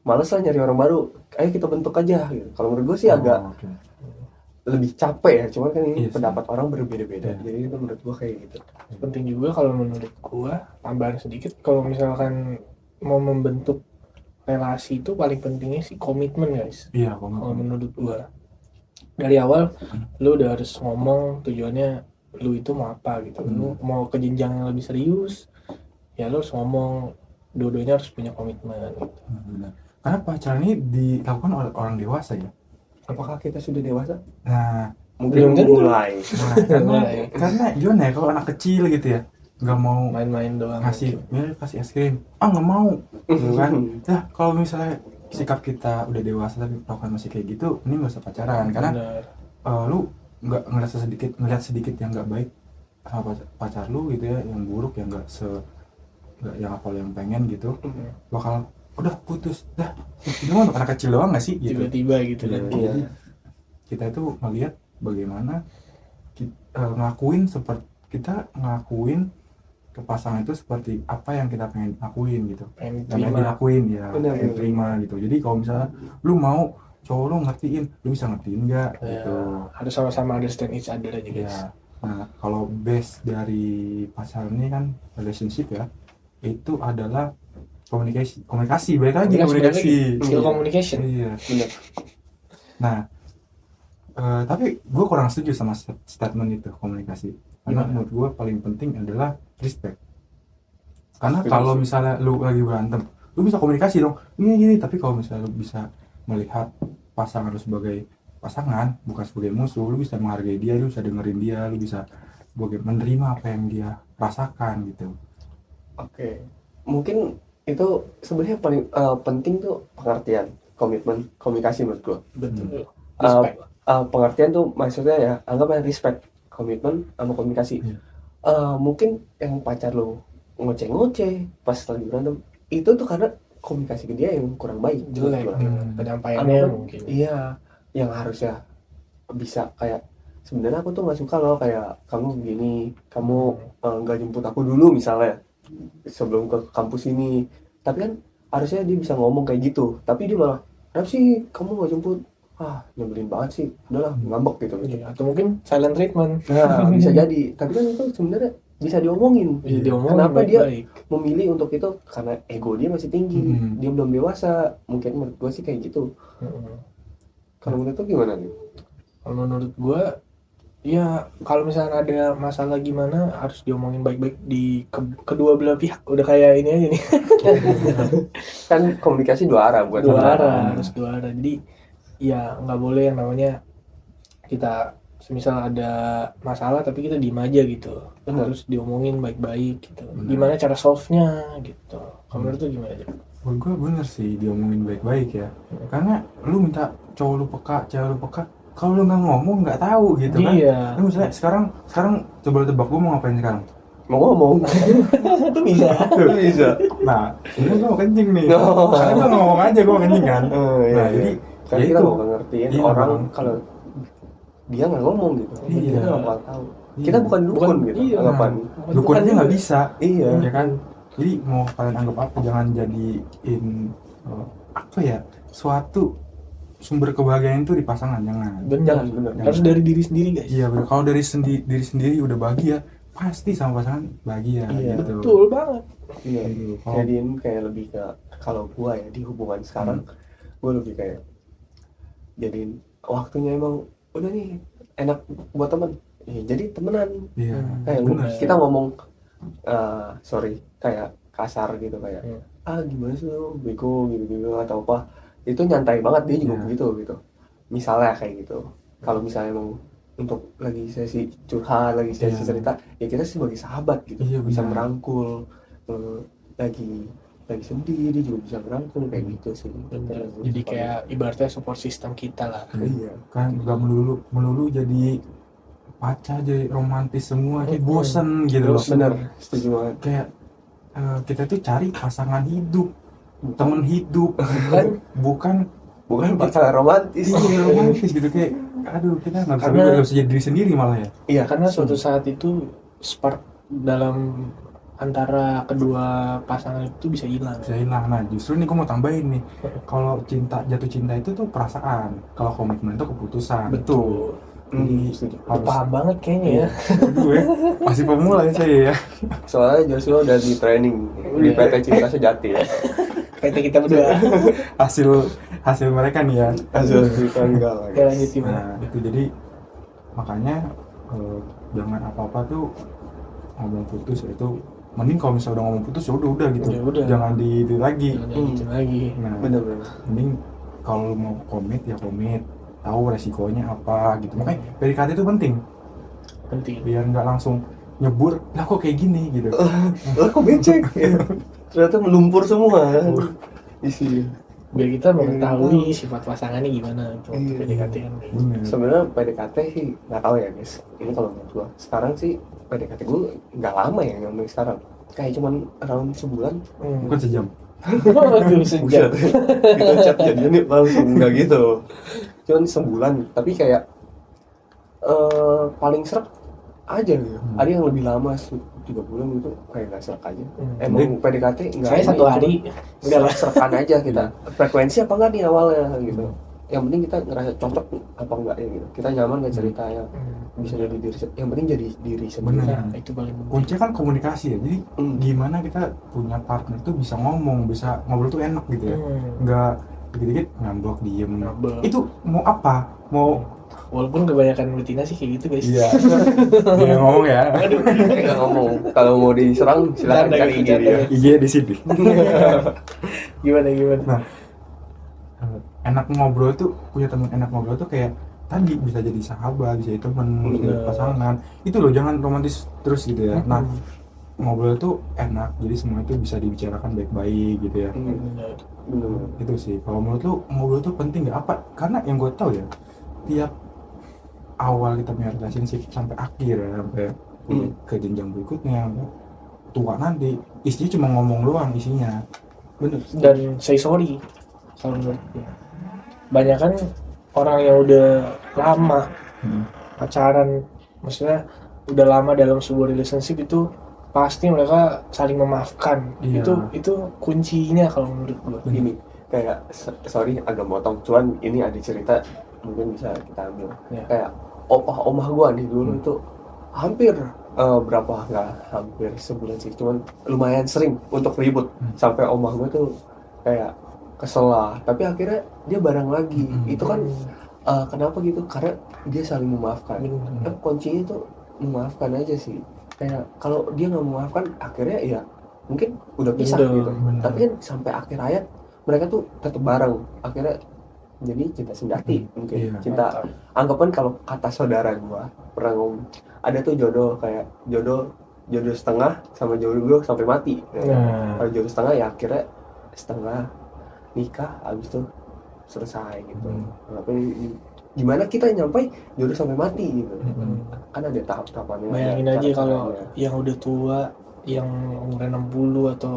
Males lah nyari orang baru. Ayo kita bentuk aja gitu. Kalau menurut gue sih agak Oh, oke. lebih capek ya, cuman kan ini Iya sih. pendapat orang berbeda-beda. Iya. Jadi itu menurut gua kayak gitu. Penting juga kalau menurut gua, tambahan sedikit, kalau misalkan mau membentuk relasi itu paling pentingnya sih komitmen guys. Iya, Kalau menurut gua, dari awal lu udah harus ngomong tujuannya lu itu mau apa gitu. Lu mau ke jenjang yang lebih serius, ya lu harus ngomong, dua-duanya harus punya komitmen gitu. benar. Karena pacaran ini dilakukan oleh orang dewasa ya. Apakah kita sudah dewasa? Nah, Mungkin Belum tentu. mulai. karena gimana ya, kalau anak kecil gitu ya, nggak mau Main-main doang. kasih es krim, nggak mau, gitu kan? Nah, kalau misalnya sikap kita udah dewasa tapi lakukan masih kayak gitu, ini nggak usah pacaran, karena Benar. lu nggak ngeliat sedikit yang nggak baik sama pacar lu gitu ya, yang buruk, yang nggak yang apa yang pengen gitu, bakal udah putus dah. Ini mah untuk anak kecil doang nggak sih gitu. Tiba-tiba gitu kan. Iya. Jadi kita itu melihat bagaimana ngelakuin ke pasangan itu seperti apa yang kita pengen lakuin gitu, Pengen yang pengen terima. dilakuin ya, Benar, pengen benar. terima gitu. Jadi kalau misalnya lu mau cowok lu ngertiin, lu bisa ngertiin nggak Ya, gitu harus sama-sama understand each other aja guys. ya. Nah, kalau base dari pacaran ini kan relationship ya, itu adalah komunikasi baik lagi komunikasi. Skill communication. Iya. Benar. Nah, tapi gue kurang setuju sama statement itu komunikasi. Karena Gimana? menurut gue paling penting adalah respect. Karena Setuju. kalau misalnya lu lagi berantem, lu bisa komunikasi dong, gini. Tapi kalau misalnya lu bisa melihat pasangan lu sebagai pasangan, bukan sebagai musuh, lu bisa menghargai dia, lu bisa dengerin dia, lu bisa menerima apa yang dia rasakan gitu. Oke. Mungkin itu sebenarnya paling penting tuh pengertian, komitmen, komunikasi menurut gua. Betul. Uh, Respect. Pengertian tuh maksudnya ya anggapnya respect, komitmen sama komunikasi. Iya. Mungkin yang pacar lu ngoceh-ngoceh pas lagi berantem itu tuh karena komunikasi ke dia yang kurang baik. jelek menurut gua. penyampaiannya Apa, mungkin. Iya, yang harusnya bisa kayak sebenarnya aku tuh nggak suka loh kayak kamu begini, kamu nggak jemput aku dulu misalnya sebelum ke kampus ini. Tapi kan harusnya dia bisa ngomong kayak gitu, tapi dia malah kenapa sih kamu nggak jemput, nyebelin banget sih, udahlah ngambek gitu. Iya, atau mungkin silent treatment. Nah, bisa jadi, tapi kan itu sebenarnya bisa diomongin. Bisa diomongin Kenapa dia baik-baik. memilih untuk itu? Karena ego dia masih tinggi, dia belum dewasa. Mungkin menurut gue sih kayak gitu. Kalau menurut lu gimana nih? Kalau menurut gua ya kalau misalnya ada masalah gimana harus diomongin baik-baik di kedua belah pihak. Udah kayak ini aja nih. Kan komunikasi dua arah buat Dua saudara. arah, harus dua arah. Jadi ya nggak boleh yang namanya kita semisal ada masalah tapi kita diem aja gitu. Benar. Harus diomongin baik-baik gitu. Gimana cara solve-nya gitu. Kalau menurut lu gimana aja? Menurut gue bener sih diomongin baik-baik ya. Karena lu minta cowok lu peka, cewek lu peka, kalau lu nggak ngomong nggak tahu gitu kan. Iya. Lu misalnya sekarang coba lu tebak gue mau ngapain sekarang. Mau ngomong. Itu bisa. Itu bisa. Nah, ini gue mau kencing nih. Oh. Karena gue nggak ngomong aja gue kencing kan. Iya, Nah, iya. jadi Kan ya kita itu. mau ngertiin Iya, orang Bang. kalau dia nggak ngomong gitu. Iya. Kita nggak bakal tahu. Iya. Kita bukan dukun gitu. iya. Anggapan. Dukun aja nggak bisa. Iya. Ya kan. Jadi mau kalian anggap apa, jangan jadiin apa ya, suatu sumber kebahagiaan itu di pasangan, jangan. Jangan, bener. Harus dari diri sendiri guys. Iya bener. Kalau dari diri sendiri udah bahagia, pasti sama pasangan bahagia. Iya. Gitu. Betul banget. Iya. Gitu. Kalau- Jadiin kayak lebih ke kalau gua ya di hubungan sekarang, gua lebih kayak jadiin waktunya emang udah nih enak buat temen. Jadi temenan. Iya. Kayak Bener. kita ngomong sorry kayak kasar gitu kayak gimana sih lu bego gitu atau apa, itu nyantai banget dia juga Iya. begitu gitu misalnya kayak gitu. Kalau misalnya emang untuk lagi sesi curhat, lagi sesi Iya. cerita, ya kita sebagai sahabat gitu, Iya, bisa benar. merangkul. Lagi sedih dia juga bisa merangkul kayak gitu sih. Bener. Jadi kayak ibaratnya support system kita lah. Iya. Kan nggak melulu jadi pacar, jadi romantis semua, kayak bosen gitu loh. bener, setuju banget. Kayak kita tuh cari pasangan hidup, temen hidup, bukan pasangan romantis. iya, romantis gitu. Kayak aduh, kita nggak bisa jadi diri sendiri malah ya. Iya, Karena suatu saat itu spark dalam antara kedua pasangan itu bisa hilang. Bisa hilang. Nah justru nih gue mau tambahin nih, kalau jatuh cinta itu tuh perasaan, kalau komitmen itu keputusan. Betul. Jadi setuju. harus Paham banget kayaknya ya. gue masih pemula ya saya ya. Soalnya Joshua udah di training di PT Cinta Sejati ya. PT kita berdua. hasil mereka nih ya. Hasil cerita enggak lah. Oke, lanjut gimana? Nah itu jadi makanya jangan apa-apa tuh ngomong putus, ya itu mending kalau misalnya udah ngomong putus ya udah gitu. Ya udah. Jangan di lagi. Jangan gitu lagi. Nah, Bener-bener. mending kalau lu mau komit ya komit, tahu resikonya apa gitu. Makanya PDKT itu penting Penting. biar nggak langsung nyebur, lah kok kayak gini gitu. Lah kok becek? Ternyata melumpur semua isi. Biar kita mengetahui sifat pasangannya gimana itu Iya. PDKT kan. Bener. Sebenarnya PDKT sih nggak tahu ya guys. Ini kalau menurut gua. Sekarang sih PDKT gua nggak lama ya ngomong sekarang. Kayak cuman around sebulan. Bukan sejam. Aduh, sejam. Kita chat jadinya nih langsung nggak gitu. Cuman sebulan. Tapi kayak paling seret aja gitu. Ada yang lebih lama 3 bulan itu kayak nggak serak aja. Emang PDKT nggak. Saya 1 hari udah lah. Serekan aja kita. Frekuensi apa enggak nih awalnya gitu. Yang penting kita ngerasa cocok apa enggak ya gitu. Kita nyaman nggak ceritanya. Bisa jadi diri. Yang penting jadi diri sendiri. Bener. Nah, itu paling penting. Kuncinya kan komunikasi ya. Jadi gimana kita punya partner tuh bisa ngomong, bisa ngobrol tuh enak gitu ya. Nggak dikit-dikit ngambek diem. Ngambek. Itu mau apa? Mau Walaupun kebanyakan betina sih kayak gitu guys. iya. Dia ngomong ya. Nggak ngomong. Kalau mau diserang silakan Bercanda, cari IG bercanda. dia. IG di sini. Gimana? Nah, enak ngobrol tuh, punya teman enak ngobrol tuh kayak tadi bisa jadi sahabat, bisa jadi teman, bisa jadi pasangan. Itu loh, jangan romantis terus gitu ya. Nah, ngobrol tuh enak, jadi semua itu bisa dibicarakan baik-baik gitu ya. Benar. Bener. Itu sih. Kalau menurut lu ngobrol tuh penting nggak? Apa? Karena yang gue tahu ya, tiap awal kita punya relationship sampai akhir ya, sampai ke jenjang berikutnya, sampai tua nanti, istrinya cuma ngomong doang isinya. Bener. dan say sorry. Kalau menurut gue banyak kan orang yang udah lama pacaran, maksudnya udah lama dalam sebuah relationship itu pasti mereka saling memaafkan. Iya. Itu kuncinya kalau menurut gue. Gini, kayak sorry agak motong, cuman ini ada cerita mungkin bisa kita ambil. Ya. Kayak opah omah gua nih dulu tuh hampir berapa, nggak hampir sebulan sih, cuman lumayan sering untuk ribut sampai omah gua tuh kayak kesel lah, tapi akhirnya dia bareng lagi. Itu kan kenapa gitu, karena dia saling memaafkan. Kuncinya tuh memaafkan aja sih. Kayak kalau dia nggak memaafkan akhirnya ya mungkin udah pisah Udah, gitu, bener. tapi kan sampai akhir hayat mereka tuh tetap bareng akhirnya, jadi cinta sejati mungkin. Iya. Cinta anggapan kalau kata saudara gua pernah ngomong, ada tuh jodoh, kayak jodoh setengah sama jodoh sampai mati. Nah. Kalau jodoh setengah ya akhirnya setengah nikah, habis itu selesai gitu. Tapi gimana kita nyampe jodoh sampai mati gitu. Kan ada tahap-tahapannya. Bayangin ada aja kalau cara-caranya. yang udah tua, yang umurnya 60 atau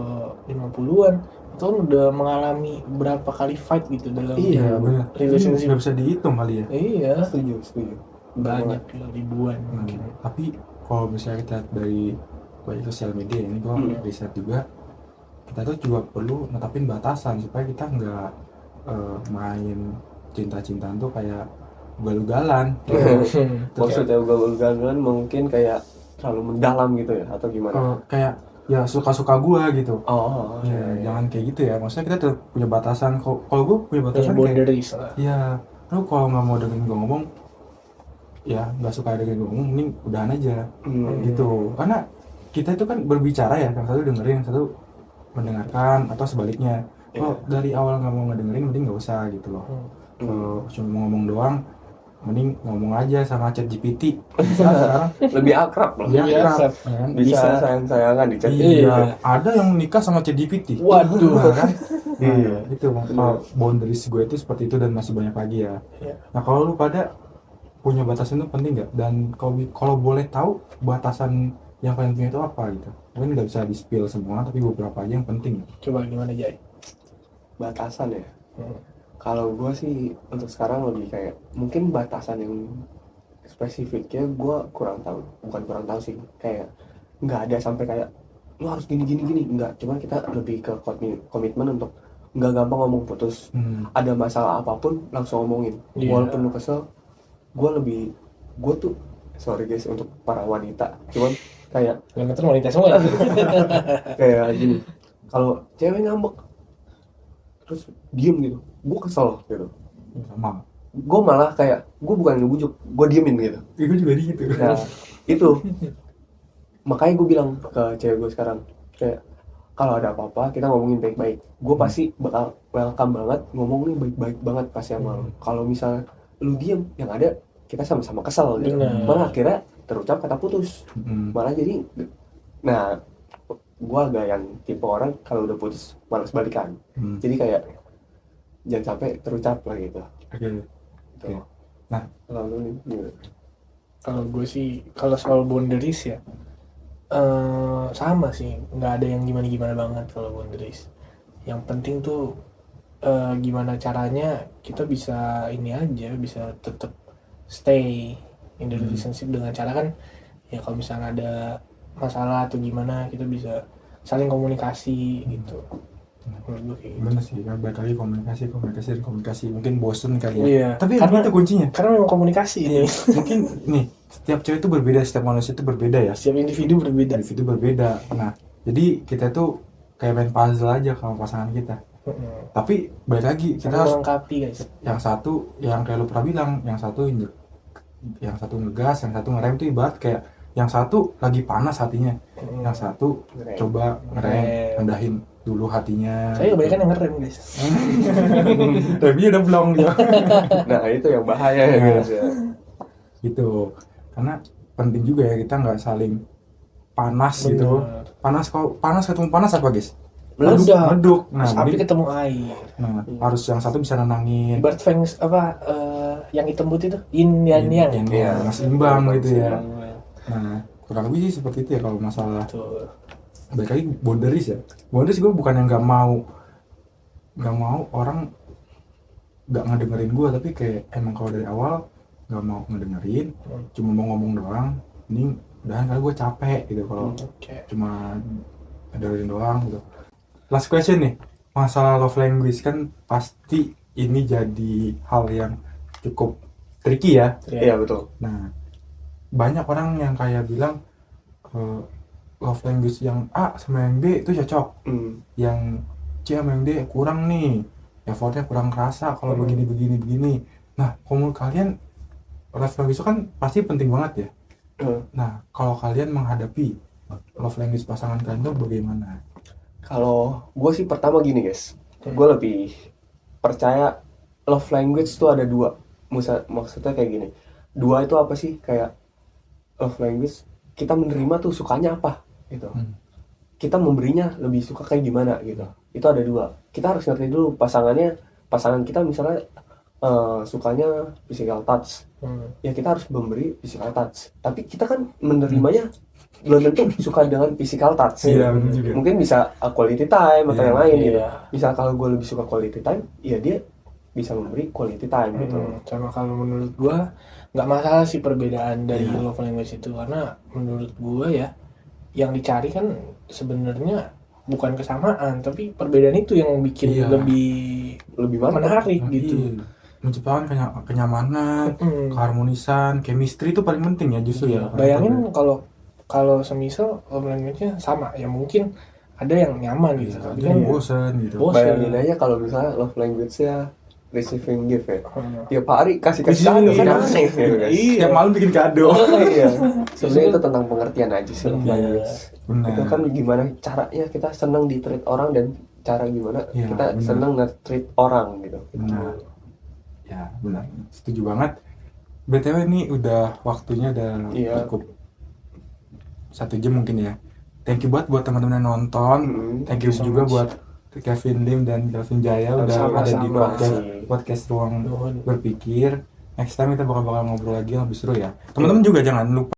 50-an, itu kan udah mengalami berapa kali fight gitu dalam Iya, benar. relationship. Nggak bisa dihitung kali ya. Iya, Setuju. banyak lah, ribuan mungkin. Tapi kalau misalnya kita lihat dari banyak sosial media ini, gua riset juga, kita tuh juga perlu netapin batasan supaya kita nggak main cinta-cintaan tuh kayak ugal-ugalan. Maksudnya ugal-ugalan mungkin kayak terlalu mendalam gitu ya, atau gimana? Kayak ya suka-suka gua gitu. Oh, Ya, jangan kayak gitu ya. Maksudnya kita tetap punya batasan. Kalau gua punya Punya batasan kayak, boundaries lah. ya lu kalau nggak mau dengerin gua ngomong, ya nggak suka dengerin gua ngomong, mending udahan aja. Gitu. Karena kita itu kan berbicara ya, yang satu dengerin, yang satu mendengarkan, atau sebaliknya. Kalau dari awal nggak mau ngedengerin, mending nggak usah gitu loh. Kalau cuma mau ngomong doang, mending ngomong aja sama ChatGPT. Bisa sekarang lebih akrab loh. lebih Lebih akrab, akrab. kan? Bisa sayang-sayangan di chat. Iya, ada yang nikah sama ChatGPT. Waduh. Nah, kan? Iya. Itu kalau boundaries gue itu seperti itu, dan masih banyak lagi ya. Iya. Nah, kalau lu pada punya batasan itu penting nggak? Dan kalau boleh tahu batasan yang paling penting itu apa gitu? Mungkin nggak bisa di-spill semua, tapi beberapa aja yang penting. Coba gimana, Jay? Batasan ya. Kalau gue sih untuk sekarang lebih kayak mungkin batasan yang spesifiknya gue kurang tahu, bukan kurang tahu sih, kayak nggak ada sampai kayak lu harus gini nggak, cuman kita lebih ke komitmen untuk nggak gampang ngomong putus. Ada masalah apapun langsung ngomongin. Iya. Walaupun lu kesel, gue tuh sorry guys untuk para wanita, cuman kayak Yang ngeter wanita semua ya? kayak gini, kalau cewek ngambek terus diem gitu, gue kesel gitu. Sama. Gue malah kayak, gue bukan ngebujuk, gue diemin gitu. Gue juga gitu. Nah itu makanya gue bilang ke cewek gue sekarang, kayak kalau ada apa-apa kita ngomongin baik-baik. Gue pasti bakal welcome banget, ngomongnya baik-baik banget pasti sama lu. Kalau misalnya lu diem, yang ada kita sama-sama kesel gitu. Bener. Malah akhirnya terucap kata putus. Malah jadi, nah gue agak yang tipe orang kalau udah putus malas balikan. Jadi kayak jangan sampai terucap lah gitu. Oke. Nah, Kalau lu nih gimana? Kalau gue sih, kalau soal boundaries ya, sama sih, nggak ada yang gimana-gimana banget kalau boundaries. Yang penting tuh gimana caranya kita bisa ini aja, bisa tetap stay in the relationship dengan cara kan, ya kalau misalnya ada masalah atau gimana kita bisa saling komunikasi gitu. Menurut gue kayak gitu. bener sih, kan balik lagi komunikasi. Mungkin bosen kali ya. Iya, Tapi karena- itu kuncinya. Karena memang komunikasi ini, Mungkin nih, setiap cewek itu berbeda, setiap manusia itu berbeda ya. setiap individu berbeda. Individu berbeda. Nah, jadi kita tuh kayak main puzzle aja sama pasangan kita. Tapi balik lagi, kita harus Melengkapi guys. yang satu, yang kayak lu pernah bilang, yang satu ngegas, yang satu ngerem. Tuh ibarat kayak yang satu lagi panas hatinya, yang satu Ngerem. coba ngerem, rendahin dulu hatinya. Saya kebanyakan yang ngerem guys. Tapi udah belum dia. Nah itu yang bahaya ya guys ya. Gitu. Karena penting juga ya kita nggak saling panas gitu. Panas ketemu panas apa guys? Meduk. Nah, Api jadi- ketemu air. Nah, harus yang satu bisa nenangin. Ibarat Feng yang hitam putih itu yin dan yang. Iya. Yang seimbang gitu ya. Seimbang. Nah, kurang lebih sih seperti itu ya kalau masalah. Tuh. Baik lagi boundaries ya. Boundaries gue bukan yang nggak mau nggak mau orang nggak ngedengerin gue, tapi kayak emang kalau dari awal nggak mau ngedengerin, cuma mau ngomong doang, ini udahan kali gue capek gitu kalau Oke. cuma dengerin doang gitu. Last question nih, masalah love language kan pasti ini jadi hal yang cukup tricky ya. Iya betul. Nah, banyak orang yang kayak bilang love language yang A sama yang B itu cocok, yang C sama yang D kurang nih, effortnya kurang kerasa kalau begini. Nah, kalau menurut kalian love language itu kan pasti penting banget ya. Nah, kalau kalian menghadapi love language pasangan kalian itu bagaimana? Kalau gue sih pertama gini guys, gue lebih percaya love language tuh ada dua. Maksudnya kayak gini, dua itu apa sih? Kayak love language kita menerima tuh sukanya apa gitu, kita memberinya lebih suka kayak gimana gitu. Itu ada dua. Kita harus ngerti dulu pasangan kita misalnya sukanya physical touch, ya kita harus memberi physical touch. Tapi kita kan menerimanya belum tentu suka dengan physical touch. Iya, benar juga. Mungkin bisa quality time atau yang lain gitu. Iya. Misal kalau gue lebih suka quality time, ya dia bisa memberi quality time gitu. Sama kalau menurut gua nggak masalah sih perbedaan dari love language itu, karena menurut gua ya yang dicari kan sebenarnya bukan kesamaan, tapi perbedaan itu yang bikin Iya. Lebih mantap. menarik Nah, gitu. iya. Menciptakan kenyamanan, keharmonisan, chemistry itu paling penting ya justru ya. Bayangin kalau semisal love language-nya sama, ya mungkin ada yang nyaman gitu, tapi kan bosan gitu. bosan. Bayangin aja kalau misalnya love language-nya receiving gift ya. Tiap hari kasih Iya, kado kan aneh gitu guys. Iya. Tiap malam bikin kado. Iya. Sebenarnya itu tentang pengertian aja sih love language. Benar. Itu kan gimana caranya kita senang di treat orang dan cara gimana Iya, kita benar. senang nge-treat orang gitu. Benar. Ya, benar. Setuju banget. BTW ini udah waktunya udah Iya. cukup 1 jam mungkin ya. Thank you buat teman-teman yang nonton. Thank you so juga much. buat Kevin Lim dan Kelvin Jaya udah Sama-sama ada di sih. podcast Ruang Nuhun. Berpikir. Next time kita bakal ngobrol lagi yang lebih seru ya. Teman-teman juga jangan lupa